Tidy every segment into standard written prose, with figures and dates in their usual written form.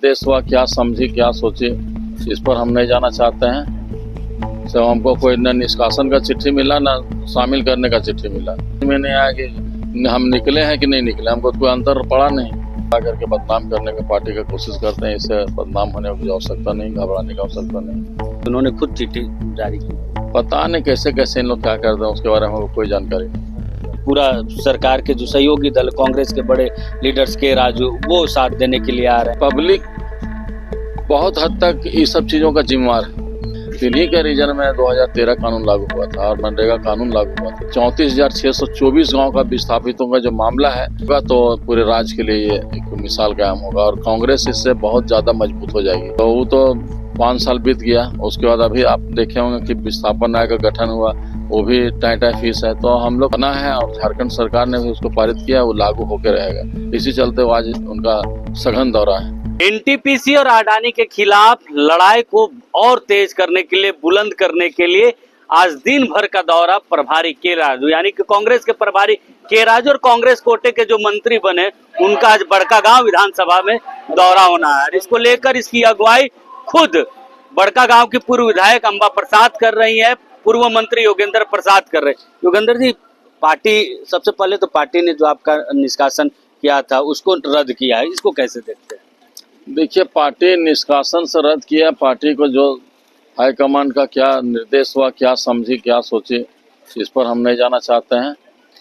निर्देश हुआ, क्या समझी क्या सोची, इस पर हम नहीं जाना चाहते हैं। तो हमको कोई न निष्कासन का चिट्ठी मिला न शामिल करने का चिट्ठी मिला। में नहीं आया कि हम निकले हैं कि नहीं निकले, हमको कोई अंतर पड़ा नहीं। करके बदनाम करने का पार्टी का कोशिश करते हैं, इससे बदनाम होने की आवश्यकता नहीं, घबराने की आवश्यकता नहीं। उन्होंने खुद चिट्ठी जारी की। पता नहीं कैसे कैसे इन लोग क्या करते हैं, उसके बारे में कोई जानकारी नहीं। पूरा सरकार के जो सहयोगी दल कांग्रेस के बड़े लीडर्स के राजू वो साथ देने के लिए आ रहे हैं। पब्लिक बहुत हद तक इस सब चीजों का जिम्मेवार है। दिल्ली के रीजन में 2013 कानून लागू हुआ था और मनरेगा कानून लागू हुआ था। 34,624 गांव का विस्थापितों का जो मामला है तो पूरे राज्य के लिए ये एक मिसाल कायम होगा और कांग्रेस इससे बहुत ज्यादा मजबूत हो जाएगी। तो वो तो 5 साल बीत गया, उसके बाद अभी आप देखे होंगे कि विस्थापन आयोग का गठन हुआ, वो भी टाइट फीस है। तो हम लोग बना है और झारखंड सरकार ने भी उसको पारित किया, वो लागू होकर रहेगा। इसी चलते वो आज उनका सघन दौरा है। एनटीपीसी और अडानी के खिलाफ लड़ाई को और तेज करने के लिए, बुलंद करने के लिए आज दिन भर का दौरा प्रभारी के राजू यानी कि कांग्रेस के प्रभारी के राजू और कांग्रेस कोटे के जो मंत्री बने उनका आज बड़कागांव विधानसभा में दौरा होना है। इसको लेकर इसकी अगुवाई खुद बड़कागांव की पूर्व विधायक अंबा प्रसाद कर रही है, पूर्व मंत्री योगेंद्र प्रसाद कर रहे हैं। योगेंद्र जी, पार्टी सबसे पहले तो पार्टी ने जो आपका निष्कासन किया था उसको रद्द किया है, इसको कैसे देखते हैं? देखिए, पार्टी निष्कासन से रद्द किया। पार्टी को जो हाईकमान का क्या निर्देश हुआ, क्या समझी क्या सोची, इस पर हम नहीं जाना चाहते हैं।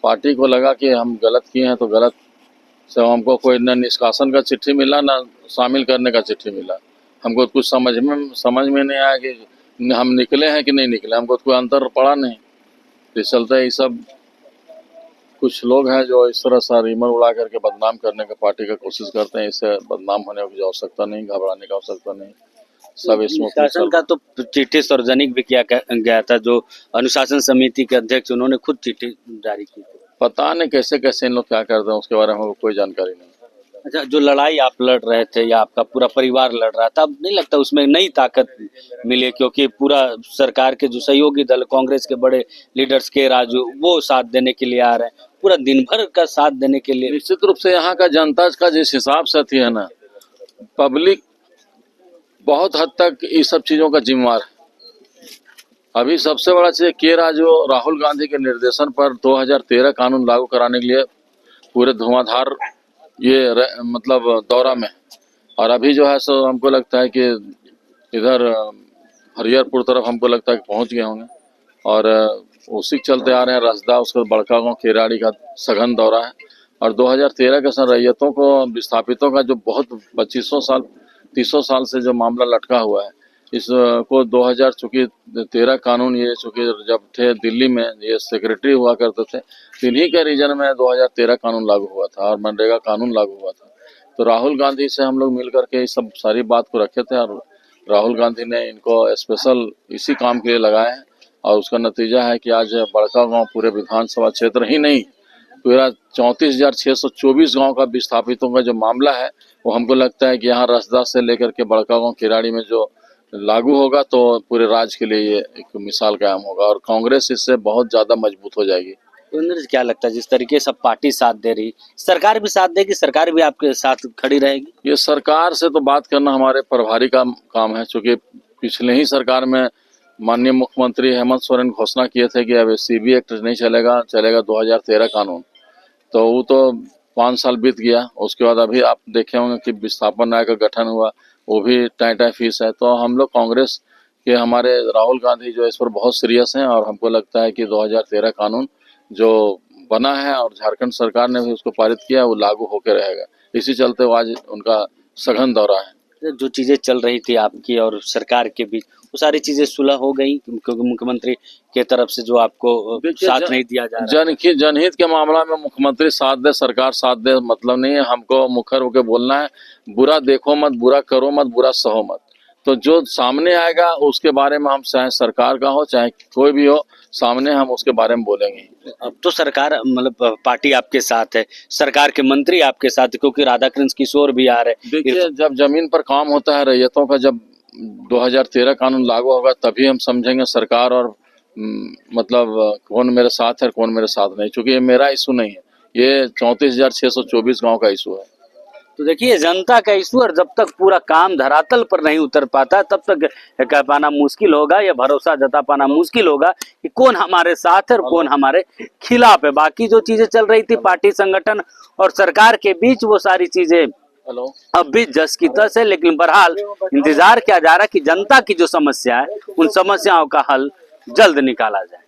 पार्टी को लगा कि हम गलत किए हैं तो गलत से हमको कोई न निष्कासन का चिट्ठी मिला न शामिल करने का चिट्ठी मिला। हमको कुछ समझ में नहीं आया कि हम निकले हैं कि नहीं निकले, हमको कोई अंतर पड़ा नहीं। इस चलते ये सब कुछ लोग हैं जो इस तरह सा रीमर उड़ा करके बदनाम करने का पार्टी का कोशिश करते हैं। इससे बदनाम होने की आवश्यकता नहीं, घबराने की आवश्यकता नहीं। सब इसमें शासन का तो चिट्ठी सार्वजनिक भी किया गया था, जो अनुशासन समिति के अध्यक्ष उन्होंने खुद चिट्ठी जारी की थी। पता नहीं कैसे कैसे इन लोग क्या करते हैं, उसके बारे में कोई जानकारी नहीं। अच्छा, जो लड़ाई आप लड़ रहे थे या आपका पूरा परिवार लड़ रहा था, अब नहीं लगता उसमें नई ताकत मिले? क्योंकि पूरा सरकार के जो सहयोगी दल कांग्रेस के बड़े लीडर्स के राजू वो साथ देने के लिए आ रहे हैं, पूरा दिन भर का साथ देने के लिए। निश्चित रूप से यहाँ का जनता का जिस हिसाब से थी है ना, पब्लिक बहुत हद तक इस सब चीजों का जिम्मेवार है। अभी सबसे बड़ा चीज के राजू राहुल गांधी के निर्देशन पर 2013 कानून लागू कराने के लिए पूरे धुआंधार ये मतलब दौरा में, और अभी जो है सो हमको लगता है कि इधर हरिहरपुर तरफ हमको लगता है कि पहुंच गए होंगे और उसी के चलते आ रहे हैं। रसदा, उसके बड़कागांव केराड़ी का सघन दौरा है। और 2013 के समय रैयतों को, विस्थापितों का जो बहुत 2500 साल से जो मामला लटका हुआ है, इसको 2013 कानून, ये चूँकि जब थे दिल्ली में, ये सेक्रेटरी हुआ करते थे, दिल्ली के रीजन में 2013 कानून लागू हुआ था और मनरेगा कानून लागू हुआ था। तो राहुल गांधी से हम लोग मिल करके इस सब सारी बात को रखे थे और राहुल गांधी ने इनको स्पेशल इसी काम के लिए लगाए हैं। और उसका नतीजा है कि आज बड़कागांव पूरे विधानसभा क्षेत्र ही नहीं, पूरा 34,624 गांव का विस्थापितों का जो मामला है, वो हमको लगता है कि यहाँ रसदा से लेकर के बड़कागांव केराड़ी में जो लागू होगा तो पूरे राज्य के लिए ये एक मिसाल कायम होगा और कांग्रेस इससे बहुत ज्यादा मजबूत हो जाएगी। तो क्या लगता है, जिस तरीके से पार्टी साथ दे रही, सरकार भी साथ देगी, सरकार भी आपके साथ खड़ी रहेगी? ये सरकार से तो बात करना हमारे प्रभारी का काम है, क्योंकि पिछले ही सरकार में माननीय मुख्यमंत्री हेमंत सोरेन घोषणा किए थे कि अब सीबी एक्ट नहीं चलेगा, चलेगा 2013 कानून। तो वो तो 5 साल बीत गया, उसके बाद अभी आप देखे होंगे कि विस्थापन आयोग का गठन हुआ, वो भी टाइट फीस है। तो हम लोग कांग्रेस के हमारे राहुल गांधी जो इस पर बहुत सीरियस हैं और हमको लगता है कि 2013 कानून जो बना है और झारखंड सरकार ने भी उसको पारित किया, वो लागू होकर रहेगा। इसी चलते वो आज उनका सघन दौरा है। जो चीजें चल रही थी आपकी और सरकार के बीच, वो सारी चीजें सुलह हो गई, क्योंकि मुख्यमंत्री के तरफ से जो आपको साथ नहीं दिया जा रहा। जनहित के मामला में मुख्यमंत्री साथ दे, सरकार साथ दे, मतलब नहीं है। हमको मुखर होकर बोलना है, बुरा देखो मत, बुरा करो मत, बुरा सहो मत। तो जो सामने आएगा उसके बारे में हम, चाहे सरकार का हो चाहे कोई भी हो, सामने हम उसके बारे में बोलेंगे। अब तो सरकार, मतलब पार्टी आपके साथ है, सरकार के मंत्री आपके साथ है, क्योंकि राधाकृष्ण किशोर भी आ रहे। देखिए, जब जमीन पर काम होता है रैयतों का, जब 2013 कानून लागू होगा तभी हम समझेंगे सरकार और मतलब कौन मेरे साथ है कौन मेरे साथ नहीं। चूंकि ये मेरा इशू नहीं है, ये 34,624 गांव का इशू है। तो देखिए जनता का इशू, और जब तक पूरा काम धरातल पर नहीं उतर पाता तब तक कह पाना मुश्किल होगा, या भरोसा जता पाना मुश्किल होगा कि कौन हमारे साथ है और कौन हमारे खिलाफ है। बाकी जो चीजें चल रही थी पार्टी संगठन और सरकार के बीच, वो सारी चीजें अब भी जस की तस है। लेकिन बहरहाल इंतजार किया जा रहा है कि जनता की जो समस्या है उन समस्याओं का हल जल्द निकाला जाए।